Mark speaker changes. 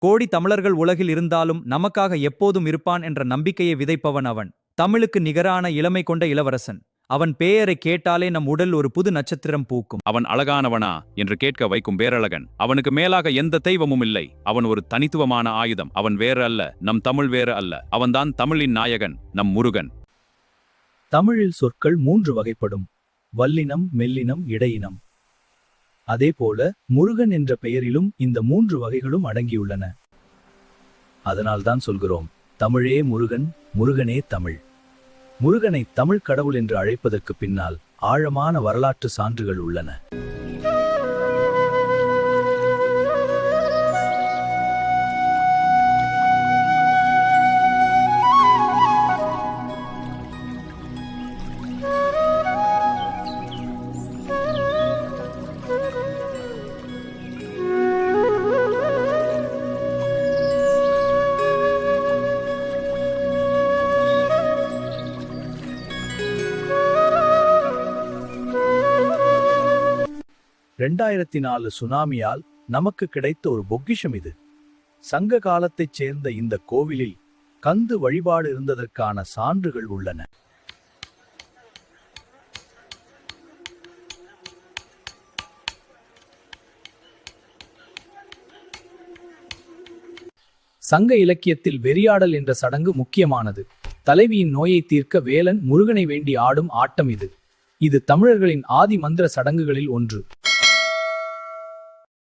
Speaker 1: கோடி தமிழர்கள் உலகில் இருந்தாலும் நமக்காக எப்போதும் இருப்பான் என்ற நம்பிக்கையை விதைப்பவன் அவன். தமிழுக்கு நிகரான இளமை கொண்ட இளவரசன். அவன் பெயரை கேட்டாலே நம் உடல் ஒரு புது நட்சத்திரம் பூக்கும்.
Speaker 2: அவன் அழகானவனா என்று கேட்க வைக்கும் பேரழகன். அவனுக்கு மேலாக எந்த தெய்வமும் இல்லை. அவன் ஒரு தனித்துவமான ஆயுதம். அவன் வேறு அல்ல, நம் தமிழ் வேறு அல்ல. அவன்தான் தமிழின் நாயகன், நம் முருகன்.
Speaker 3: தமிழில் சொற்கள் 3 வகைப்படும்: வல்லினம், மெல்லினம், இடையினம். அதேபோல முருகன் என்ற பெயரிலும் இந்த 3 வகைகளும் அடங்கியுள்ளன. அதனால்தான் சொல்கிறோம், தமிழே முருகன், முருகனே தமிழ். முருகனை தமிழ் கடவுள் என்று அழைப்பதற்கு பின்னால் ஆழமான வரலாற்று சான்றுகள் உள்ளன. (2004) சுனாமியால் நமக்கு கிடைத்த ஒரு பொக்கிஷம் இது. சங்க காலத்தைச் சேர்ந்த இந்த கோவிலில் கந்து வழிபாடு இருந்ததற்கான சான்றுகள் உள்ளன. சங்க இலக்கியத்தில் வெறியாடல் என்ற சடங்கு முக்கியமானது. தலைவியின் நோயை தீர்க்க வேலன் முருகனை வேண்டி ஆடும் ஆட்டம் இது. இது தமிழர்களின் ஆதி மந்திர சடங்குகளில் ஒன்று.